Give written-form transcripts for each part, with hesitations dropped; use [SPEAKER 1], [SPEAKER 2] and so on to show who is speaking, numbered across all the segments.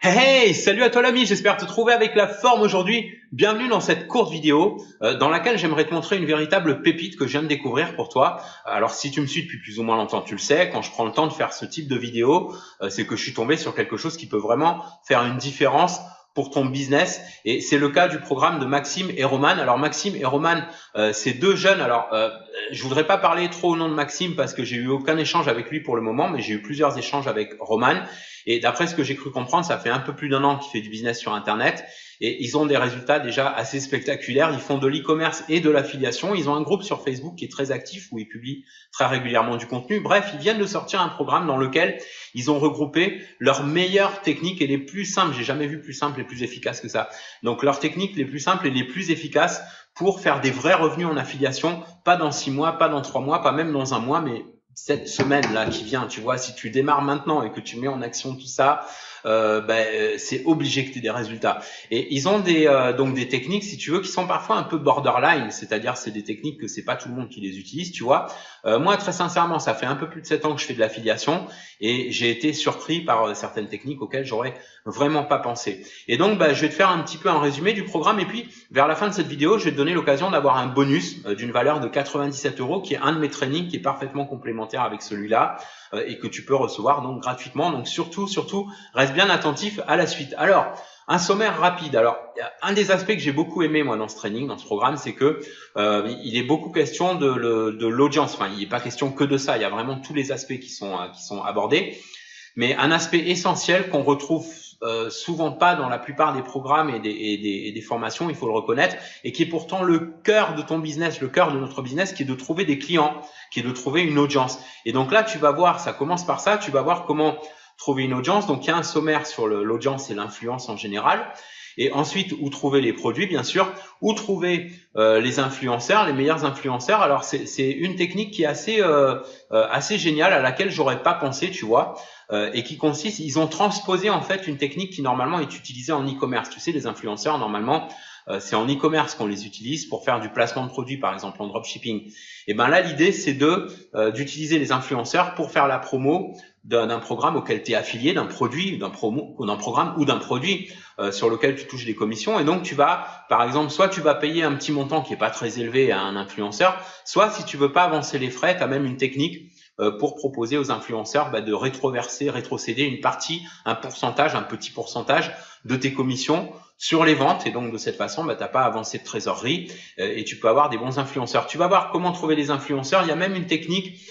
[SPEAKER 1] Hey, salut à toi l'ami, j'espère te trouver avec la forme aujourd'hui. Bienvenue dans cette courte vidéo dans laquelle j'aimerais te montrer une véritable pépite que je viens de découvrir pour toi. Alors si tu me suis depuis plus ou moins longtemps, tu le sais, quand je prends le temps de faire ce type de vidéo, c'est que je suis tombé sur quelque chose qui peut vraiment faire une différence pour ton business. Et c'est le cas du programme de Maxime et Roman. Alors Maxime et Roman, c'est deux jeunes. Alors je voudrais pas parler trop au nom de Maxime parce que j'ai eu aucun échange avec lui pour le moment, mais j'ai eu plusieurs échanges avec Roman. Et d'après ce que j'ai cru comprendre, ça fait un peu plus d'un an qu'il fait du business sur Internet et ils ont des résultats déjà assez spectaculaires. Ils font de l'e-commerce et de l'affiliation. Ils ont un groupe sur Facebook qui est très actif où ils publient très régulièrement du contenu. Bref, ils viennent de sortir un programme dans lequel ils ont regroupé leurs meilleures techniques et les plus simples. J'ai jamais vu plus simple et plus efficace que ça. Donc leurs techniques les plus simples et les plus efficaces pour faire des vrais revenus en affiliation, pas dans 6 mois, pas dans 3 mois, pas même dans un mois, mais cette semaine-là qui vient, tu vois, si tu démarres maintenant et que tu mets en action tout ça, c'est obligé que tu aies des résultats. Et ils ont donc des techniques, si tu veux, qui sont parfois un peu borderline, c'est-à-dire c'est des techniques que c'est pas tout le monde qui les utilise, tu vois. Moi, très sincèrement, ça fait un peu plus de 7 ans que je fais de l'affiliation et j'ai été surpris par certaines techniques auxquelles j'aurais vraiment pas pensé. Et donc, je vais te faire un petit peu un résumé du programme et puis vers la fin de cette vidéo, je vais te donner l'occasion d'avoir un bonus d'une valeur de 97 € qui est un de mes trainings qui est parfaitement complémentaire avec celui-là et que tu peux recevoir donc gratuitement. Donc surtout, reste bien attentif à la suite. Alors, un sommaire rapide. Alors, un des aspects que j'ai beaucoup aimé moi dans ce training, dans ce programme, c'est que il est beaucoup question de l'audience. Enfin, il n'est pas question que de ça. Il y a vraiment tous les aspects qui sont abordés. Mais un aspect essentiel qu'on retrouve souvent pas dans la plupart des programmes et des formations, il faut le reconnaître, et qui est pourtant le cœur de ton business, le cœur de notre business, qui est de trouver des clients, qui est de trouver une audience. Et donc là, tu vas voir, ça commence par ça, tu vas voir comment trouver une audience. Donc il y a un sommaire sur l'audience et l'influence en général. Et ensuite, où trouver les produits, bien sûr, où trouver les influenceurs, les meilleurs influenceurs. Alors c'est une technique qui est assez géniale à laquelle j'aurais pas pensé, tu vois. Et qui consiste, ils ont transposé en fait une technique qui normalement est utilisée en e-commerce. Tu sais, les influenceurs, normalement, c'est en e-commerce qu'on les utilise pour faire du placement de produits, par exemple en dropshipping. Et ben là, l'idée, c'est d'utiliser les influenceurs pour faire la promo d'un programme auquel tu es affilié, d'un produit, d'un programme ou d'un produit sur lequel tu touches des commissions. Et donc, tu vas, par exemple, soit tu vas payer un petit montant qui est pas très élevé à un influenceur, soit si tu veux pas avancer les frais, tu as même une technique pour proposer aux influenceurs de rétrocéder une partie, un pourcentage, un petit pourcentage de tes commissions sur les ventes. Et donc, de cette façon, tu n'as pas avancé de trésorerie et tu peux avoir des bons influenceurs. Tu vas voir comment trouver les influenceurs. Il y a même une technique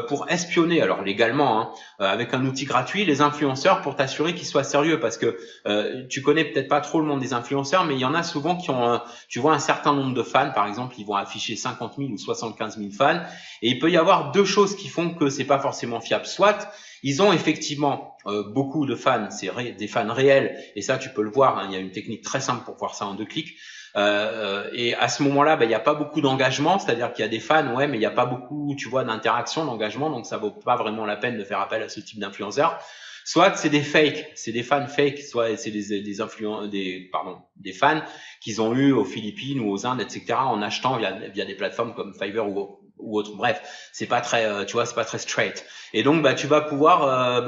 [SPEAKER 1] pour espionner, alors légalement, avec un outil gratuit, les influenceurs pour t'assurer qu'ils soient sérieux, parce que tu connais peut-être pas trop le monde des influenceurs, mais il y en a souvent qui ont, tu vois, un certain nombre de fans, par exemple, ils vont afficher 50 000 ou 75 000 fans, et il peut y avoir deux choses qui font que c'est pas forcément fiable. Soit ils ont effectivement beaucoup de fans, c'est des fans réels, et ça tu peux le voir, il y a une technique très simple pour voir ça en 2 clics. Et à ce moment-là, il n'y a pas beaucoup d'engagement, c'est-à-dire qu'il y a des fans, ouais, mais il n'y a pas beaucoup, tu vois, d'interaction, d'engagement, donc ça vaut pas vraiment la peine de faire appel à ce type d'influenceurs. Soit c'est des fakes, c'est des fans fakes, soit c'est des fans qu'ils ont eu aux Philippines ou aux Indes, etc., en achetant via des plateformes comme Fiverr ou autre. Bref, c'est pas très, tu vois, c'est pas très straight. Et donc, tu vas pouvoir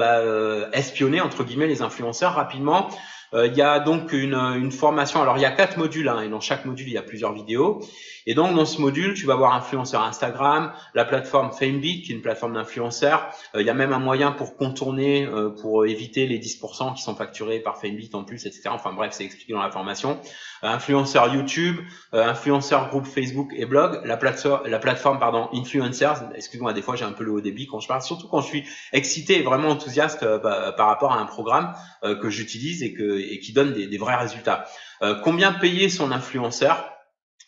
[SPEAKER 1] espionner entre guillemets les influenceurs rapidement. Il y a donc une formation. Alors, il y a 4 modules, et dans chaque module, il y a plusieurs vidéos. Et donc, dans ce module, tu vas voir influenceur Instagram, la plateforme FameBeat, qui est une plateforme d'influenceurs. Il y a même un moyen pour contourner, pour éviter les 10% qui sont facturés par FameBeat en plus, etc. Enfin bref, c'est expliqué dans la formation. Influenceur YouTube, influenceur groupe Facebook et blog, la plateforme Influencers. Excuse-moi, des fois j'ai un peu le haut débit quand je parle, surtout quand je suis excité et vraiment enthousiaste par rapport à un programme que j'utilise et qui donne des vrais résultats. Combien payer son influenceur,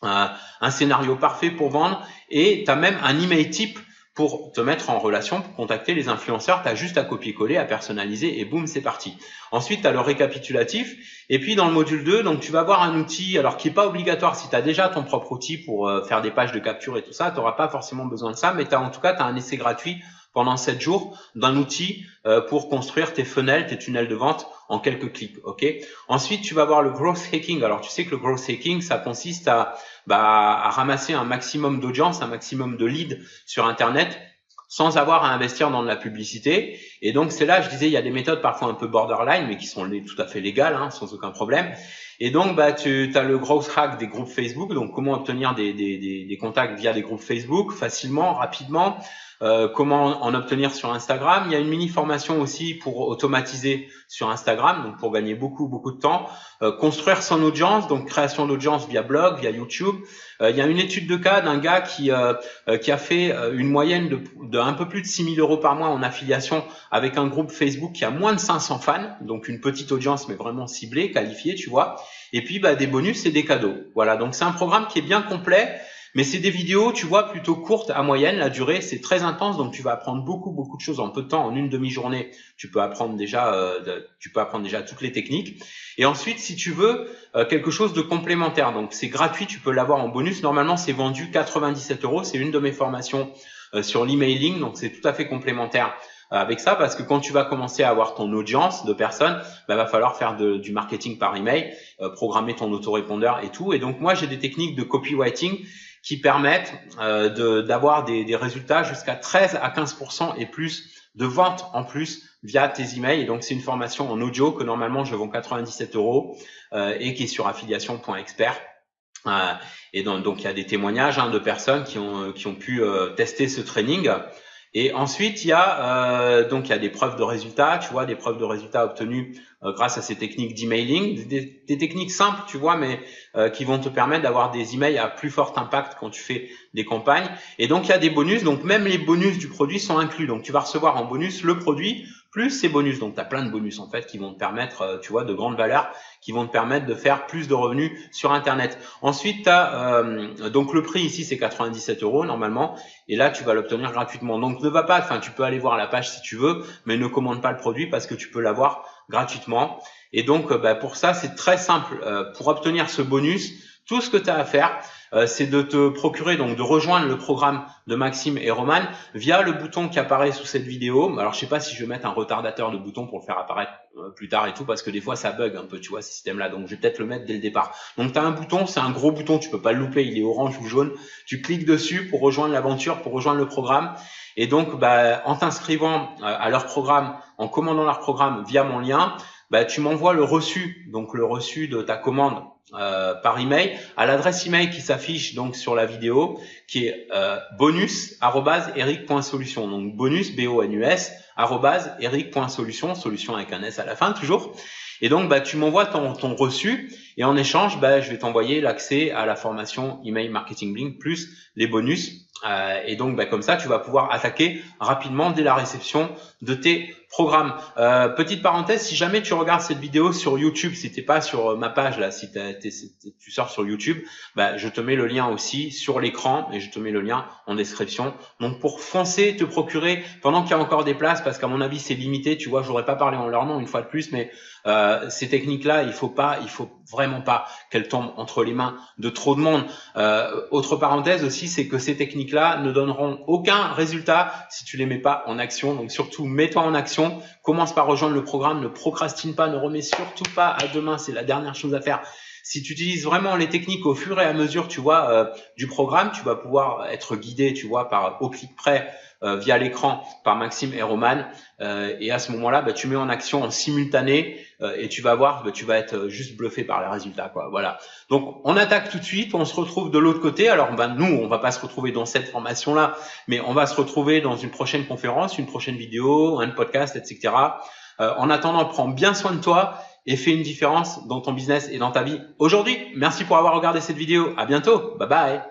[SPEAKER 1] un scénario parfait pour vendre, et tu as même un email type pour te mettre en relation, pour contacter les influenceurs. Tu as juste à copier-coller, à personnaliser et boum, c'est parti. Ensuite, tu as le récapitulatif. Et puis, dans le module 2, donc tu vas avoir un outil, alors qui est pas obligatoire. Si tu as déjà ton propre outil pour faire des pages de capture et tout ça, tu n'auras pas forcément besoin de ça, mais en tout cas, tu as un essai gratuit pendant 7 jours d'un outil pour construire tes funnels, tes tunnels de vente en quelques clics. Ok. Ensuite, tu vas voir le growth hacking. Alors, tu sais que le growth hacking, ça consiste à ramasser un maximum d'audience, un maximum de leads sur Internet sans avoir à investir dans de la publicité. Et donc c'est là, je disais, il y a des méthodes parfois un peu borderline, mais qui sont tout à fait légales, hein, sans aucun problème. Et donc tu as le growth hack des groupes Facebook, donc comment obtenir des contacts via des groupes Facebook facilement, rapidement. Comment en obtenir sur Instagram. Il y a une mini formation aussi pour automatiser sur Instagram, donc pour gagner beaucoup de temps. Construire son audience, donc création d'audience via blog, via YouTube. Il y a une étude de cas d'un gars qui a fait une moyenne de un peu plus de 6 000 € par mois en affiliation avec un groupe Facebook qui a moins de 500 fans, donc une petite audience mais vraiment ciblée, qualifiée, tu vois. Et puis des bonus et des cadeaux. Voilà, donc c'est un programme qui est bien complet. Mais c'est des vidéos, tu vois, plutôt courtes à moyenne. La durée, c'est très intense, donc tu vas apprendre beaucoup de choses en peu de temps. En une demi-journée, tu peux apprendre déjà toutes les techniques. Et ensuite, si tu veux quelque chose de complémentaire, donc c'est gratuit, tu peux l'avoir en bonus. Normalement, c'est vendu 97 €. C'est une de mes formations sur l'emailing, donc c'est tout à fait complémentaire avec ça, parce que quand tu vas commencer à avoir ton audience de personnes, va falloir faire du marketing par email, programmer ton autorépondeur et tout. Et donc moi, j'ai des techniques de copywriting qui permettent d'avoir des résultats jusqu'à 13 à 15% et plus de ventes en plus via tes emails. Et donc c'est une formation en audio que normalement je vends 97 € et qui est sur affiliation.expert. Et donc il y a des témoignages de personnes qui ont pu tester ce training. Et ensuite il y a des preuves de résultats, tu vois, des preuves de résultats obtenues grâce à ces techniques d'emailing, des techniques simples, tu vois, mais qui vont te permettre d'avoir des emails à plus fort impact quand tu fais des campagnes. Et donc il y a des bonus, donc même les bonus du produit sont inclus. Donc tu vas recevoir en bonus le produit plus ces bonus. Donc tu as plein de bonus en fait qui vont te permettre, tu vois, de grandes valeurs, qui vont te permettre de faire plus de revenus sur Internet. Ensuite, tu as donc le prix ici c'est 97 € normalement, et là tu vas l'obtenir gratuitement. Donc ne va pas, tu peux aller voir la page si tu veux, mais ne commande pas le produit parce que tu peux l'avoir gratuitement. Et donc pour ça c'est très simple. Pour obtenir ce bonus, tout ce que tu as à faire, c'est de te procurer, donc de rejoindre le programme de Maxime et Roman via le bouton qui apparaît sous cette vidéo. Alors je sais pas si je vais mettre un retardateur de bouton pour le faire apparaître plus tard et tout, parce que des fois ça bug un peu, tu vois, ce système là, donc je vais peut-être le mettre dès le départ. Donc tu as un bouton, c'est un gros bouton, tu peux pas le louper, il est orange ou jaune. Tu cliques dessus pour rejoindre l'aventure, pour rejoindre le programme. Et donc en t'inscrivant à leur programme, en commandant leur programme via mon lien, tu m'envoies le reçu, donc le reçu de ta commande par email à l'adresse email qui s'affiche donc sur la vidéo, qui est bonus@eric.solution. Donc bonus BONUS @eric.solution, solution avec un S à la fin toujours. Et donc tu m'envoies ton reçu, et en échange je vais t'envoyer l'accès à la formation email marketing Blink plus les bonus. Et donc comme ça tu vas pouvoir attaquer rapidement dès la réception de tes programmes. Petite parenthèse, si jamais tu regardes cette vidéo sur YouTube, si t'es pas sur ma page là, si tu sors sur YouTube, je te mets le lien aussi sur l'écran, et je te mets le lien en description. Donc pour foncer, te procurer pendant qu'il y a encore des places, parce qu'à mon avis c'est limité, tu vois, j'aurais pas parlé en leur nom une fois de plus, mais ces techniques là, il faut vraiment pas qu'elles tombent entre les mains de trop de monde. Autre parenthèse aussi, c'est que ces techniques là ne donneront aucun résultat si tu les mets pas en action. Donc surtout mets-toi en action. Commence par rejoindre le programme, ne procrastine pas, ne remets surtout pas à demain, c'est la dernière chose à faire. Si tu utilises vraiment les techniques au fur et à mesure, tu vois, du programme, tu vas pouvoir être guidé, tu vois, au clic près via l'écran par Maxime et Roman. Et à ce moment-là, tu mets en action en simultané et tu vas voir, tu vas être juste bluffé par les résultats, quoi. Voilà. Donc on attaque tout de suite, on se retrouve de l'autre côté. Alors nous, on va pas se retrouver dans cette formation-là, mais on va se retrouver dans une prochaine conférence, une prochaine vidéo, un podcast, etc. En attendant, prends bien soin de toi et fais une différence dans ton business et dans ta vie aujourd'hui. Merci pour avoir regardé cette vidéo. À bientôt. Bye bye.